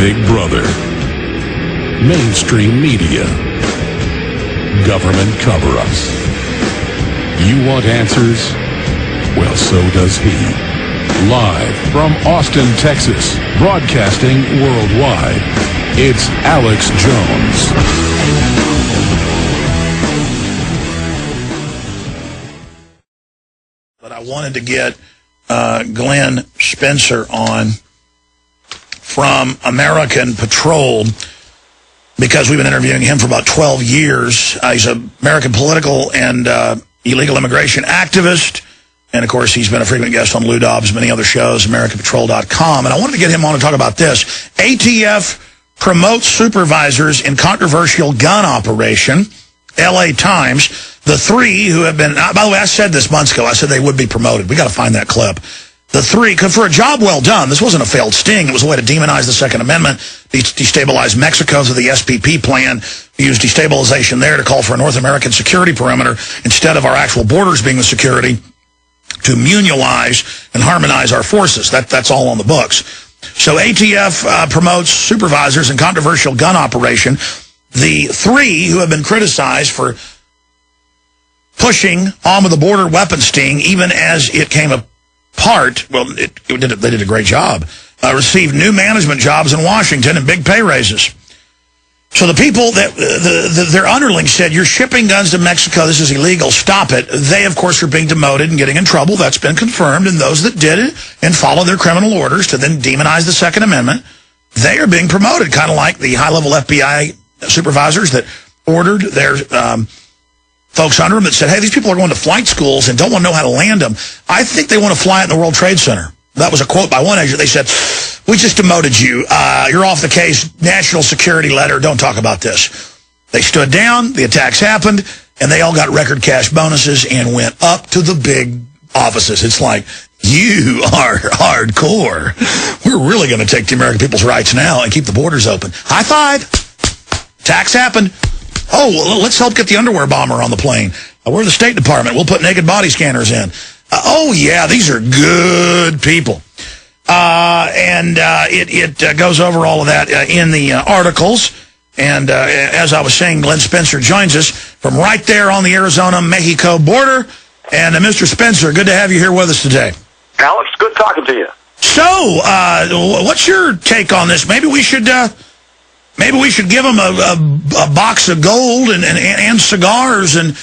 Big Brother, mainstream media, government cover-ups. You want answers? Well, so does he. Live from Austin, Texas, broadcasting worldwide, it's Alex Jones. But I wanted to get Glenn Spencer on from American Patrol because we've been interviewing him for about 12 years. He's an American political and illegal immigration activist. And, of course, he's been a frequent guest on Lou Dobbs' many other shows, AmericanPatrol.com. And I wanted to get him on to talk about this. ATF promotes supervisors in controversial gun operation. LA Times, the three who have been, by the way, I said this months ago, I said they would be promoted. We got to find that clip. The three, for a job well done, this wasn't a failed sting. It was a way to demonize the Second Amendment, destabilize Mexico through the SPP plan, use destabilization there to call for a North American security perimeter instead of our actual borders being the security, to mutualize and harmonize our forces. That's all on the books. So ATF promotes supervisors in controversial gun operation. The three who have been criticized for pushing on with the border weapons sting, even as it came apart, well, they did a great job, received new management jobs in Washington and big pay raises. So the people that their underlings said, you're shipping guns to Mexico, this is illegal, stop it. They, of course, are being demoted and getting in trouble. That's been confirmed. And those that did it and followed their criminal orders to then demonize the Second Amendment, they are being promoted, kind of like the high-level FBI supervisors that ordered their folks under them that said, hey, these people are going to flight schools and don't want to know how to land them. I think they want to fly it in the World Trade Center. That was a quote by one agent. They said, we just demoted you. You're off the case. National security letter. Don't talk about this. They stood down. The attacks happened. And they all got record cash bonuses and went up to the big offices. It's like, you are hardcore. We're really going to take the American people's rights now and keep the borders open. High five. Attacks happened. Oh, well, let's help get the underwear bomber on the plane. We're the State Department. We'll put naked body scanners in. Oh, yeah, these are good people. It goes over all of that in the articles. And as I was saying, Glenn Spencer joins us from right there on the Arizona-Mexico border. And Mr. Spencer, good to have you here with us today. Alex, good talking to you. So, what's your take on this? Maybe we should give them a box of gold and cigars and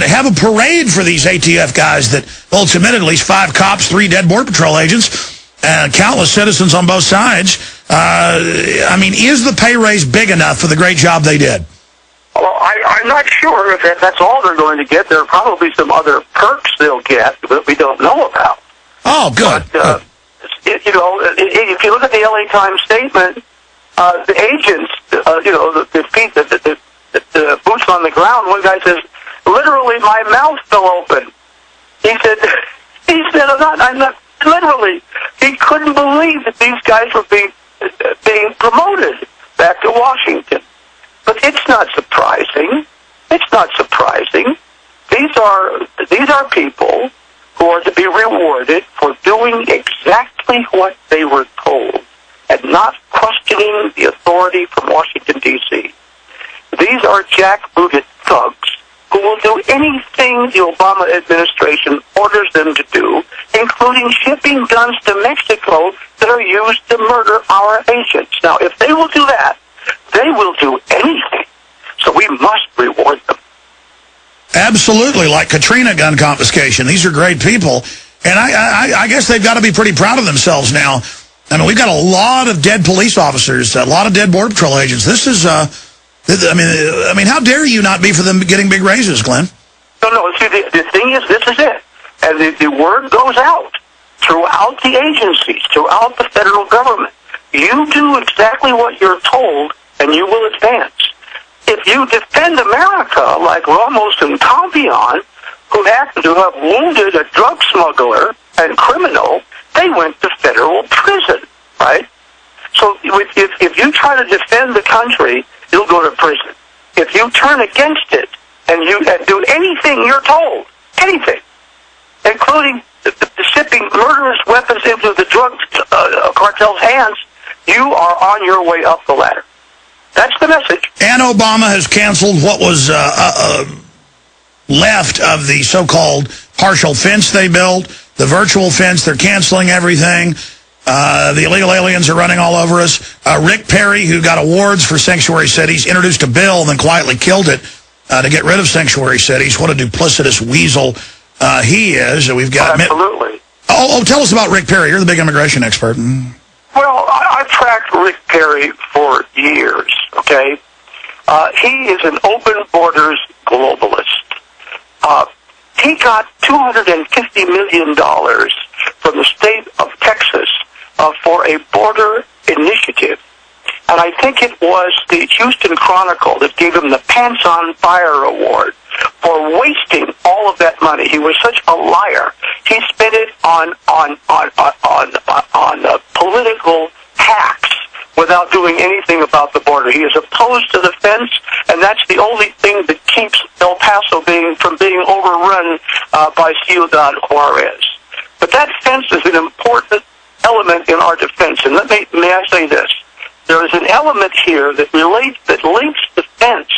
have a parade for these ATF guys that both committed at least 5 cops, 3 dead Border Patrol agents, and countless citizens on both sides. I mean, is the pay raise big enough for the great job they did? Well, I'm not sure if that's all they're going to get. There are probably some other perks they'll get that we don't know about. Oh, good. But, if you look at the LA Times statement, the agents, the boots on the ground, one guy says, literally, my mouth fell open. He said, I'm not, literally. He couldn't believe that these guys were being promoted back to Washington. But it's not surprising. It's not surprising. These are people who are to be rewarded for doing exactly what they were told and not questioning the authority from Washington, D.C. These are jackbooted thugs who will do anything the Obama administration orders them to do, including shipping guns to Mexico that are used to murder our agents. Now, if they will do that, they will do anything. So we must reward them. Absolutely, like Katrina gun confiscation. These are great people. And I guess they've got to be pretty proud of themselves now. I mean, we've got a lot of dead police officers, a lot of dead Border Patrol agents. This is, I mean, how dare you not be for them getting big raises, Glenn? No, see, the thing is, this is it. And the word goes out throughout the agencies, throughout the federal government. You do exactly what you're told, and you will advance. If you defend America, like Ramos and Campion, who happened to have wounded a drug smuggler and criminal, they went to federal prison, right? So if you try to defend the country, you'll go to prison. If you turn against it and you do anything you're told, anything, including the shipping murderous weapons into the drug cartel's hands, you are on your way up the ladder. That's the message. And Obama has canceled what was left of the so-called partial fence they built, the virtual fence. They're canceling everything. The illegal aliens are running all over us. Rick Perry, who got awards for sanctuary cities, introduced a bill and then quietly killed it to get rid of sanctuary cities. What a duplicitous weasel he is. We've got absolutely. Tell us about Rick Perry. You're the big immigration expert. Well, I've tracked Rick Perry for years, okay? He is an open borders globalist. He got $250 million from the state of Texas for a border initiative. And I think it was the Houston Chronicle that gave him the Pants on Fire Award for wasting all of that money. He was such a liar. He spent it on political hacks without doing anything about the border. He is opposed to the fence, and that's the only thing that keeps El Paso from being overrun by Ciudad Juarez. But that fence is an important element in our defense. And may I say this? There is an element here that links the fence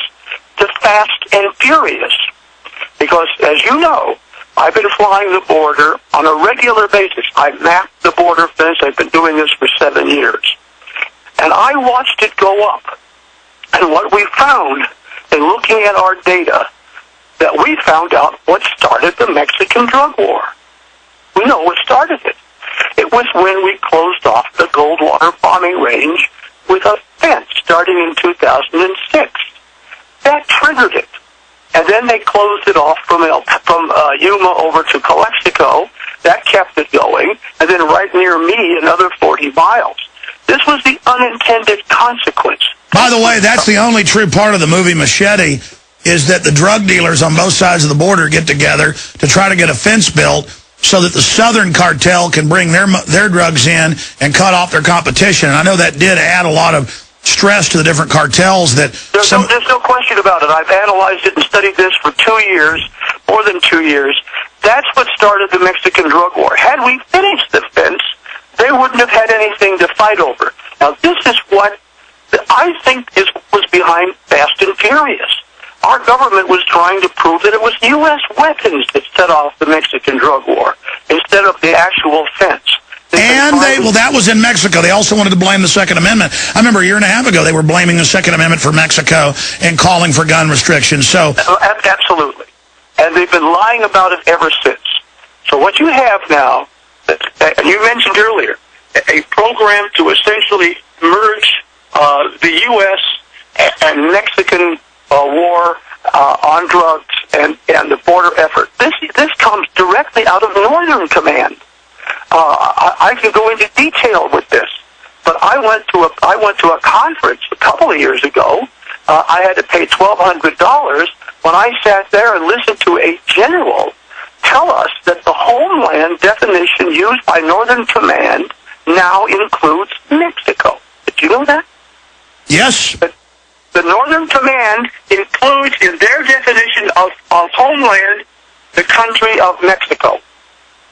to Fast and Furious. Because, as you know, I've been flying the border on a regular basis. I've mapped the border fence. I've been doing this for 7 years. And I watched it go up. And what we found in looking at our data, that we found out what started the Mexican drug war. We know what started it. It was when we closed off the Goldwater bombing range with a fence starting in 2006. That triggered it. And then they closed it off from Yuma over to Calexico. That kept it going. And then right near me, another 40 miles. This was the unintended consequence. By the way, that's the only true part of the movie Machete, is that the drug dealers on both sides of the border get together to try to get a fence built so that the southern cartel can bring their drugs in and cut off their competition. And I know that did add a lot of stress to the different cartels. There's no question about it. I've analyzed it and studied this for 2 years, more than 2 years. That's what started the Mexican drug war. Had we finished the fence, they wouldn't have had anything to fight over. Now, this is what I think was behind Fast and Furious. Our government was trying to prove that it was U.S. weapons that set off the Mexican drug war instead of the actual fence. And that was in Mexico. They also wanted to blame the Second Amendment. I remember a year and a half ago they were blaming the Second Amendment for Mexico and calling for gun restrictions. So absolutely. And they've been lying about it ever since. So what you have now, and you mentioned earlier, a program to essentially merge the U.S. and Mexican war on drugs and the border effort. This comes directly out of Northern Command. I can go into detail with this, but I went to a conference a couple of years ago. I had to pay $1,200 when I sat there and listened to a general tell us that the homeland definition used by Northern Command now includes Mexico. Did you know that? Yes. The Northern Command includes in their definition of homeland the country of Mexico.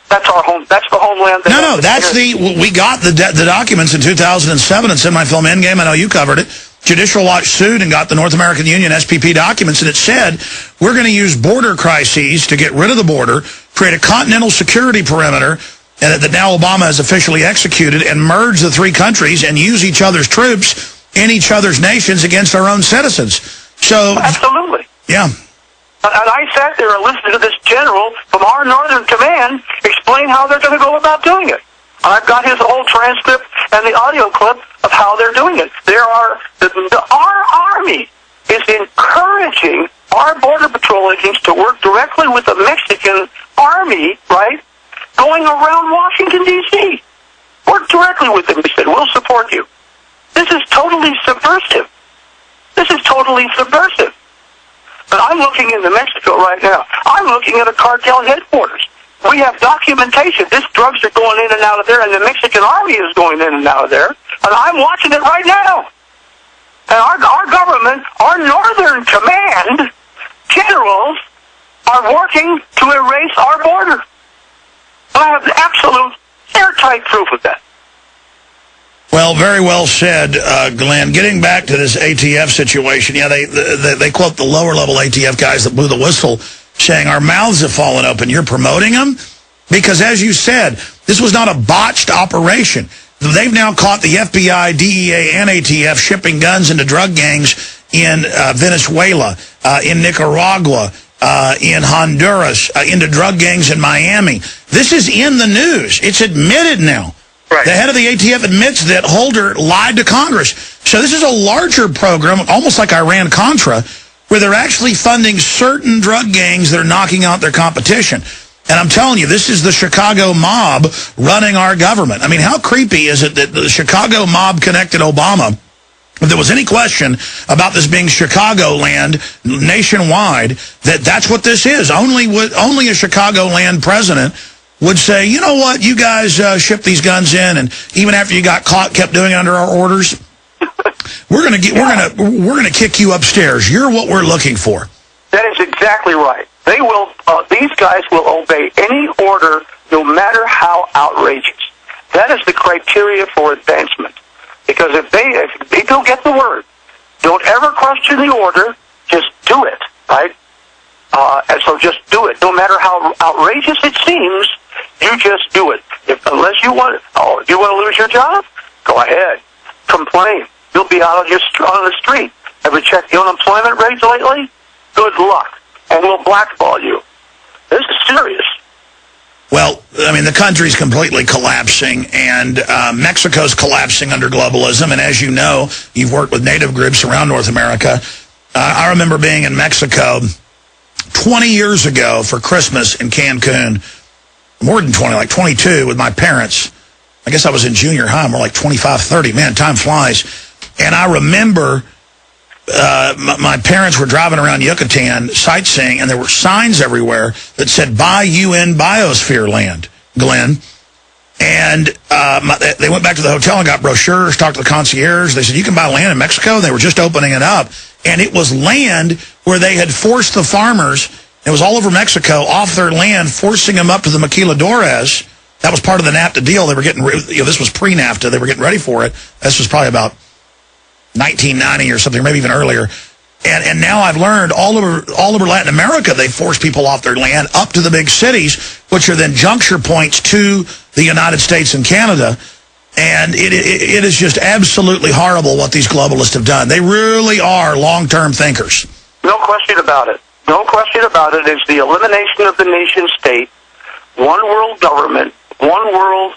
That's our home. That's the homeland. No, that's we got the documents in 2007. It's in my film Endgame. I know you covered it. Judicial Watch sued and got the North American Union SPP documents, and it said, we're going to use border crises to get rid of the border, create a continental security perimeter, and that now Obama has officially executed, and merge the three countries and use each other's troops in each other's nations against our own citizens. So absolutely. Yeah. And I sat there and listened to this general from our Northern Command explain how they're going to go about doing it. I've got his whole transcript and the audio clip of how they're doing it. Our Army is encouraging our Border Patrol agents to work directly with the Mexican Army, right, going around Washington, D.C. Work directly with them. They said, we'll support you. This is totally subversive. This is totally subversive. But I'm looking into Mexico right now. I'm looking at a cartel headquarters. We have documentation. These drugs are going in and out of there, and the Mexican Army is going in and out of there. And I'm watching it right now. And our government, our Northern Command generals are working to erase our border. I have absolute airtight proof of that. Well, very well said, Glenn. Getting back to this ATF situation, yeah, they quote the lower-level ATF guys that blew the whistle, saying our mouths have fallen open. You're promoting them? Because, as you said, this was not a botched operation. They've now caught the FBI, DEA, and ATF shipping guns into drug gangs in Venezuela, in Nicaragua, in Honduras, into drug gangs in Miami. This is in the news. It's admitted now. Right. The head of the ATF admits that Holder lied to Congress. So this is a larger program, almost like Iran-Contra, where they're actually funding certain drug gangs that are knocking out their competition. And I'm telling you, this is the Chicago mob running our government. I mean, how creepy is it that the Chicago mob connected Obama? If there was any question about this being Chicagoland nationwide, that's what this is. Only a Chicagoland president would say, you know what, you guys ship these guns in, and even after you got caught, kept doing it under our orders. We're gonna kick you upstairs. You're what we're looking for. That is exactly right. They will. These guys will obey any order, no matter how outrageous. That is the criteria for advancement. Because if they don't get the word, don't ever question the order. Just do it, right? And so just do it, no matter how outrageous it seems. You just do it. Unless you want to lose your job, go ahead, complain. You'll be out on the street. Ever checked the unemployment rates lately? Good luck, and we'll blackball you. This is serious. Well, I mean, the country's completely collapsing, and Mexico's collapsing under globalism. And as you know, you've worked with native groups around North America. I remember being in Mexico 20 years ago for Christmas in Cancun. More than 20, like 22 with my parents. I guess I was in junior high, more like 25, 30. Man, time flies. And I remember my parents were driving around Yucatan sightseeing, and there were signs everywhere that said, buy UN biosphere land, Glenn. And they went back to the hotel and got brochures, talked to the concierge. They said, you can buy land in Mexico. They were just opening it up. And it was land where they had forced the farmers, it was all over Mexico, off their land, forcing them up to the maquiladores. That was part of the NAFTA deal. They were getting, this was pre-NAFTA. They were getting ready for it. This was probably about 1990 or something, maybe even earlier. And now I've learned all over Latin America, they force people off their land up to the big cities, which are then juncture points to the United States and Canada. And it is just absolutely horrible what these globalists have done. They really are long-term thinkers. No question about it. No question about it. It's the elimination of the nation state, one world government, one world,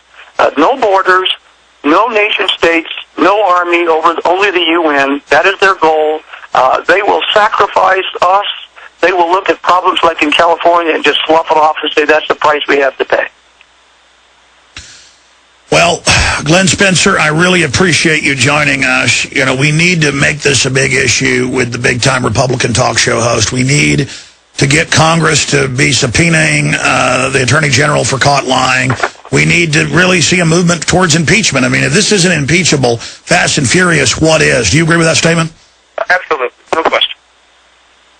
no borders, no nation states, no army, only the UN. That is their goal. They will sacrifice us. They will look at problems like in California and just slough it off and say that's the price we have to pay. Well, Glenn Spencer, I really appreciate you joining us. You know, we need to make this a big issue with the big-time Republican talk show host. We need to get Congress to be subpoenaing the Attorney General for caught lying. We need to really see a movement towards impeachment. I mean, if this isn't impeachable, fast and furious, what is? Do you agree with that statement? Absolutely. No question.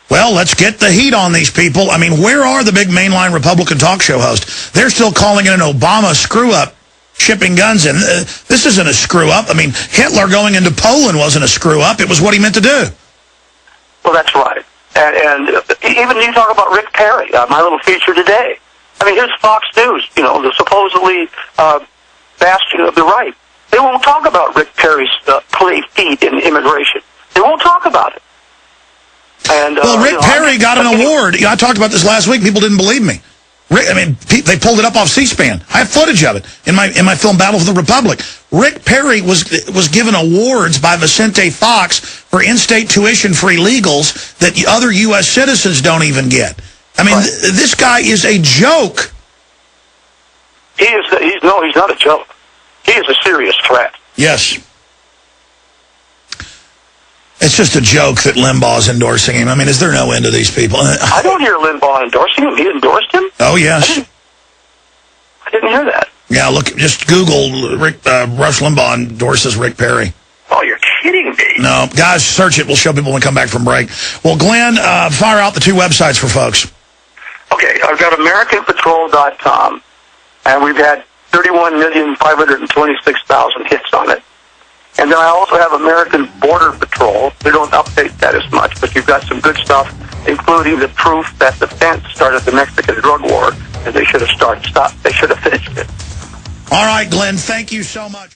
Well, let's get the heat on these people. I mean, where are the big mainline Republican talk show hosts? They're still calling it an Obama screw-up, shipping guns in. This isn't a screw-up. I mean, Hitler going into Poland wasn't a screw-up. It was what he meant to do. Well, that's right. And even you talk about Rick Perry, my little feature today. I mean, here's Fox News, you know, the supposedly bastion of the right. They won't talk about Rick Perry's play feat in immigration. They won't talk about it. And, well, Rick Perry got an award. I talked about this last week. People didn't believe me. They pulled it up off C-SPAN. I have footage of it in my film Battle for the Republic. Rick Perry was given awards by Vicente Fox for in-state tuition-free illegals that other U.S. citizens don't even get. I mean, this guy is a joke. He's not a joke. He is a serious threat. Yes. It's just a joke that Limbaugh's endorsing him. I mean, is there no end to these people? I don't hear Limbaugh endorsing him. He endorsed him? Oh, yes. I didn't hear that. Yeah, look, just Google Rush Limbaugh endorses Rick Perry. Oh, you're kidding me. No. Guys, search it. We'll show people when we come back from break. Well, Glenn, fire out the two websites for folks. Okay, I've got AmericanPatrol.com, and we've had 31,526,000 hits on it. know, I also have American Border Patrol. They don't update that as much, but you've got some good stuff, including the proof that the fence started the Mexican drug war, and they should have stopped. They should have finished it. All right, Glenn, thank you so much.